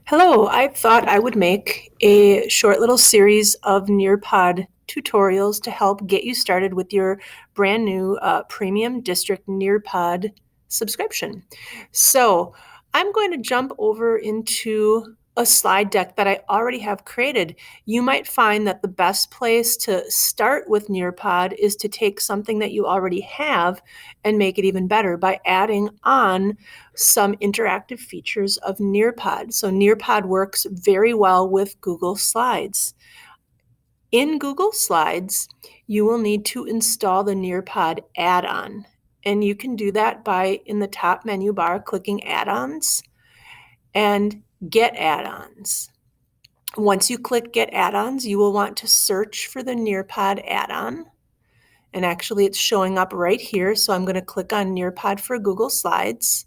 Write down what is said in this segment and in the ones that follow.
Hello, I thought I would make a short little series of Nearpod tutorials to help get you started with your brand new premium district Nearpod subscription. So I'm going to jump over into a slide deck that I already have created. You might find that the best place to start with Nearpod is to take something that you already have and make it even better by adding on some interactive features of Nearpod. So Nearpod works very well with Google Slides. In Google Slides, you will need to install the Nearpod add-on. And you can do that by, in the top menu bar, clicking Add-ons and Get Add-ons. Once you click Get Add-ons, you will want to search for the Nearpod add-on. And actually, it's showing up right here. So I'm going to click on Nearpod for Google Slides.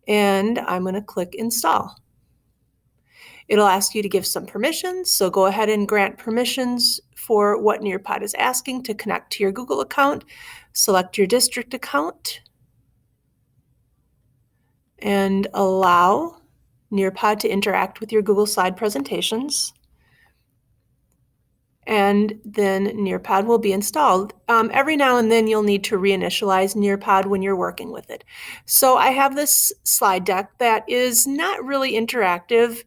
And I'm going to click Install. It'll ask you to give some permissions, so go ahead and grant permissions for what Nearpod is asking to connect to your Google account. Select your district account and allow Nearpod to interact with your Google Slide presentations. And then Nearpod will be installed. Every now and then you'll need to reinitialize Nearpod when you're working with it. So I have this slide deck that is not really interactive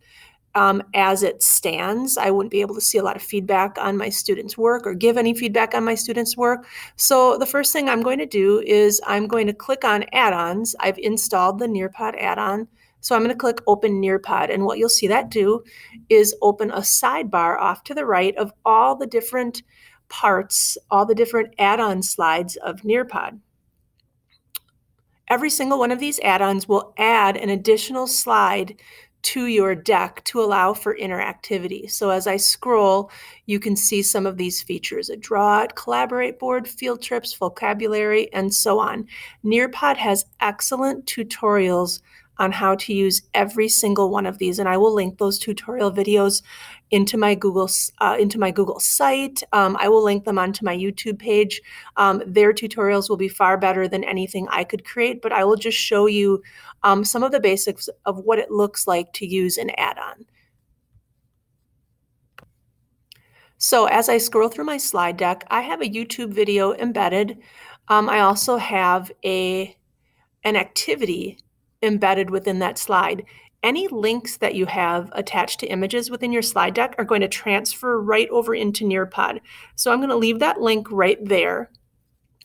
as it stands. I wouldn't be able to see a lot of feedback on my students' work or give any feedback on my students' work. So the first thing I'm going to do is I'm going to click on add-ons. I've installed the Nearpod add-on. So I'm going to click Open Nearpod, and what you'll see that do is open a sidebar off to the right of all the different parts, all the different add-on slides of Nearpod. Every single one of these add-ons will add an additional slide to your deck to allow for interactivity. So as I scroll, you can see some of these features: a Draw It, Collaborate board, field trips, vocabulary, and so on. Nearpod has excellent tutorials on how to use every single one of these, and I will link those tutorial videos into my Google site. I will link them onto my YouTube page. Their tutorials will be far better than anything I could create, but I will just show you some of the basics of what it looks like to use an add-on. So as I scroll through my slide deck, I have a YouTube video embedded. I also have an activity embedded within that slide. Any links that you have attached to images within your slide deck are going to transfer right over into Nearpod. So I'm going to leave that link right there.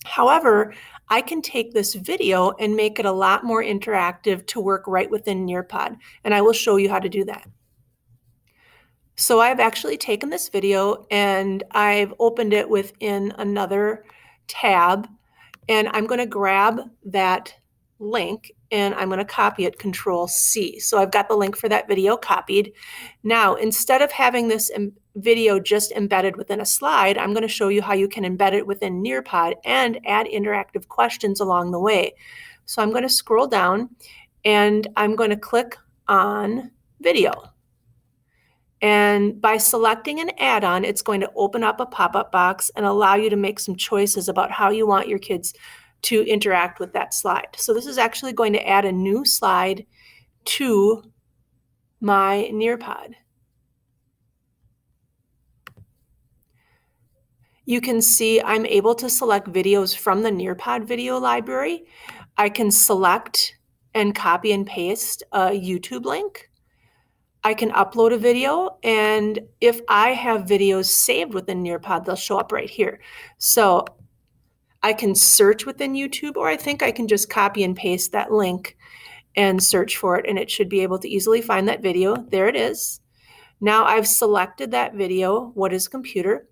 However, I can take this video and make it a lot more interactive to work right within Nearpod, and I will show you how to do that. So I've actually taken this video and I've opened it within another tab, and I'm going to grab that link and I'm going to copy it, Control-C. So I've got the link for that video copied. Now, instead of having this video just embedded within a slide, I'm going to show you how you can embed it within Nearpod and add interactive questions along the way. So I'm going to scroll down and I'm going to click on video. And by selecting an add-on, it's going to open up a pop-up box and allow you to make some choices about how you want your kids to interact with that slide. So this is actually going to add a new slide to my Nearpod. You can see I'm able to select videos from the Nearpod video library. I can select and copy and paste a YouTube link. I can upload a video, and if I have videos saved within Nearpod, they'll show up right here. So I can search within YouTube, or I think I can just copy and paste that link and search for it, and it should be able to easily find that video. There it is. Now I've selected that video, what is computer,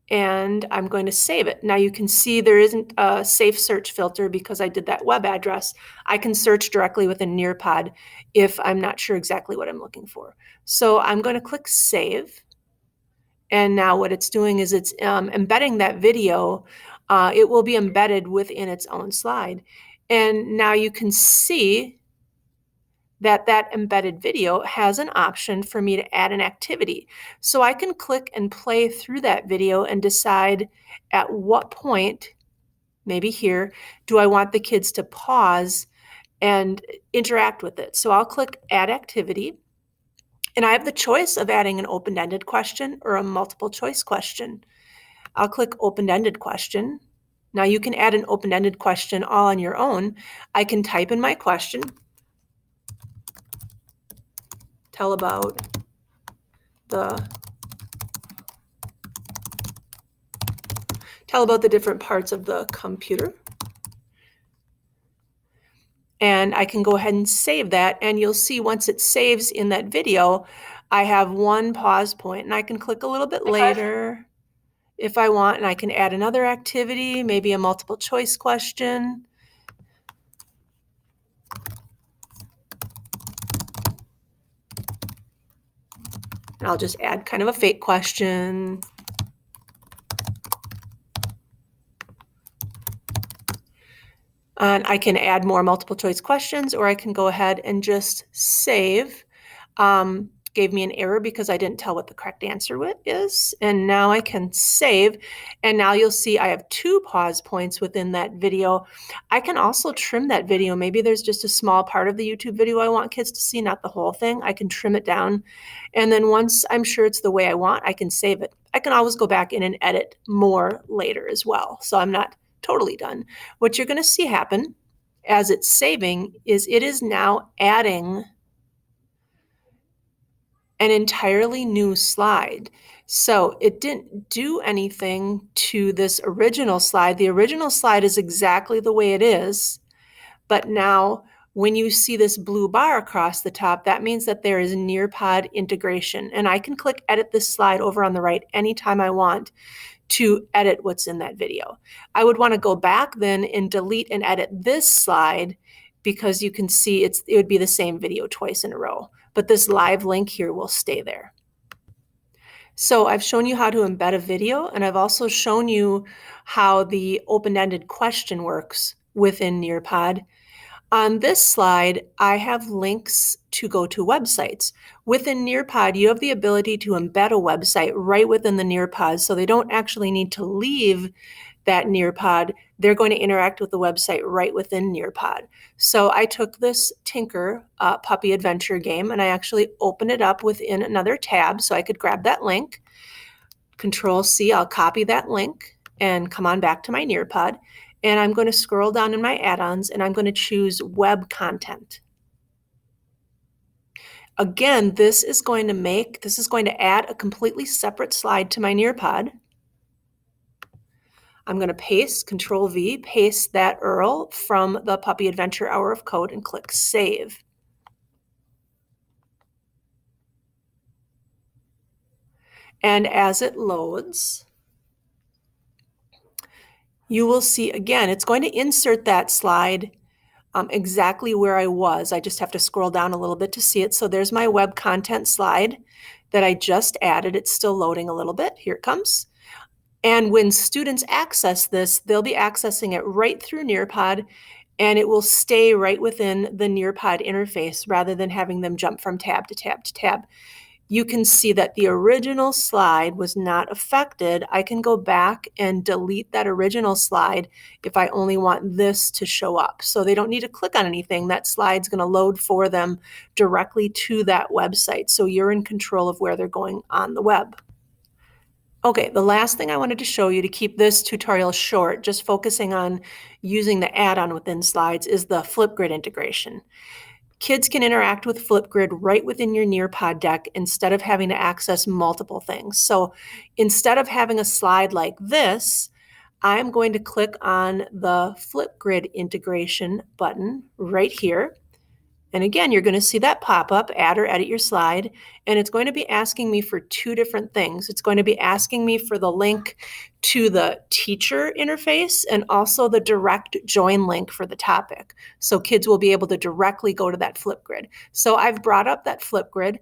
and I'm going to save it. Now you can see there isn't a safe search filter because I did that web address. I can search directly within Nearpod if I'm not sure exactly what I'm looking for. So I'm going to click Save. And now what it's doing is it's embedding that video. It will be embedded within its own slide. And now you can see that embedded video has an option for me to add an activity. So I can click and play through that video and decide at what point, maybe here, do I want the kids to pause and interact with it. So I'll click Add Activity. And I have the choice of adding an open-ended question or a multiple choice question. I'll click open-ended question. Now you can add an open-ended question all on your own. I can type in my question, tell about the different parts of the computer. And I can go ahead and save that, and you'll see once it saves in that video, I have one pause point, and I can click a little bit later if I want, and I can add another activity, maybe a multiple choice question. And I'll just add kind of a fake question. And I can add more multiple choice questions, or I can go ahead and just save. Gave me an error because I didn't tell what the correct answer is. And now I can save. And now you'll see I have 2 pause points within that video. I can also trim that video. Maybe there's just a small part of the YouTube video I want kids to see, not the whole thing. I can trim it down. And then once I'm sure it's the way I want, I can save it. I can always go back in and edit more later as well. So I'm not totally done. What you're going to see happen as it's saving is it is now adding an entirely new slide. So it didn't do anything to this original slide. The original slide is exactly the way it is, but now when you see this blue bar across the top, that means that there is Nearpod integration. And I can click edit this slide over on the right anytime I want to edit what's in that video. I would want to go back then and delete and edit this slide because you can see it would be the same video twice in a row. But this live link here will stay there. So I've shown you how to embed a video, and I've also shown you how the open-ended question works within Nearpod. On this slide, I have links to go to websites. Within Nearpod, you have the ability to embed a website right within the Nearpod, so they don't actually need to leave that Nearpod. They're going to interact with the website right within Nearpod. So I took this Tinker puppy adventure game, and I actually opened it up within another tab so I could grab that link. Control-C, I'll copy that link and come on back to my Nearpod. And I'm going to scroll down in my add-ons, and I'm going to choose web content. Again, this is going to add a completely separate slide to my Nearpod. I'm going to paste, Control-V, paste that URL from the Puppy Adventure Hour of Code and click Save. And as it loads, you will see, again, it's going to insert that slide exactly where I was. I just have to scroll down a little bit to see it. So there's my web content slide that I just added. It's still loading a little bit. Here it comes. And when students access this, they'll be accessing it right through Nearpod, and it will stay right within the Nearpod interface rather than having them jump from tab to tab to tab. You can see that the original slide was not affected. I can go back and delete that original slide if I only want this to show up. So they don't need to click on anything. That slide's going to load for them directly to that website. So you're in control of where they're going on the web. Okay, the last thing I wanted to show you to keep this tutorial short, just focusing on using the add-on within slides, is the Flipgrid integration. Kids can interact with Flipgrid right within your Nearpod deck instead of having to access multiple things. So instead of having a slide like this, I'm going to click on the Flipgrid integration button right here. And again, you're going to see that pop up, add or edit your slide, and it's going to be asking me for 2 different things. It's going to be asking me for the link to the teacher interface and also the direct join link for the topic. So kids will be able to directly go to that Flipgrid. So I've brought up that Flipgrid.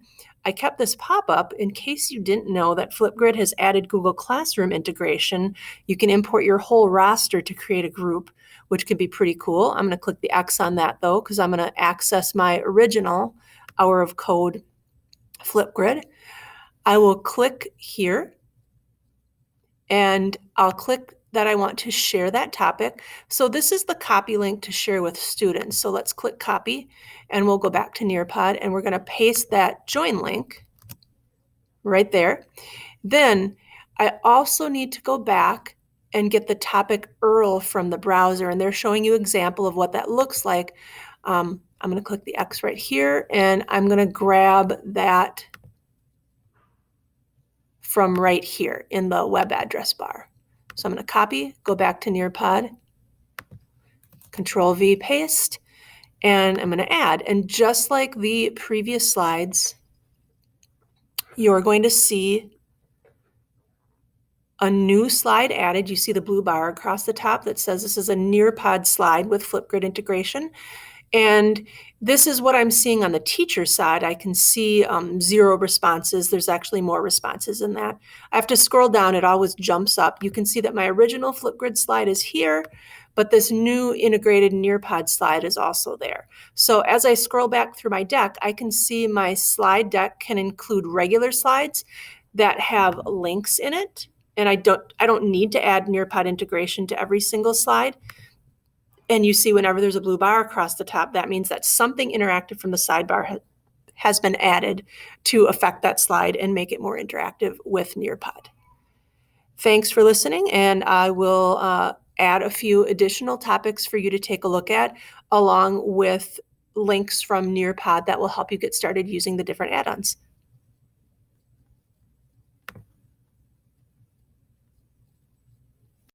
I kept this pop-up in case you didn't know that Flipgrid has added Google Classroom integration. You can import your whole roster to create a group, which can be pretty cool. I'm going to click the X on that though, because I'm going to access my original Hour of Code Flipgrid. I will click here and I'll click that I want to share that topic. So this is the copy link to share with students. So let's click copy and we'll go back to Nearpod and we're going to paste that join link right there. Then I also need to go back and get the topic URL from the browser, and they're showing you an example of what that looks like. I'm going to click the X right here, and I'm going to grab that from right here in the web address bar. So I'm going to copy, go back to Nearpod, Control V, paste, and I'm going to add. And just like the previous slides, you're going to see a new slide added. You see the blue bar across the top that says this is a Nearpod slide with Flipgrid integration. And this is what I'm seeing on the teacher side. I can see 0 responses. There's actually more responses than that. I have to scroll down. It always jumps up. You can see that my original Flipgrid slide is here, but this new integrated Nearpod slide is also there. So as I scroll back through my deck, I can see my slide deck can include regular slides that have links in it. And I don't need to add Nearpod integration to every single slide. And you see whenever there's a blue bar across the top, that means that something interactive from the sidebar has been added to affect that slide and make it more interactive with Nearpod. Thanks for listening, and I will add a few additional topics for you to take a look at, along with links from Nearpod that will help you get started using the different add-ons.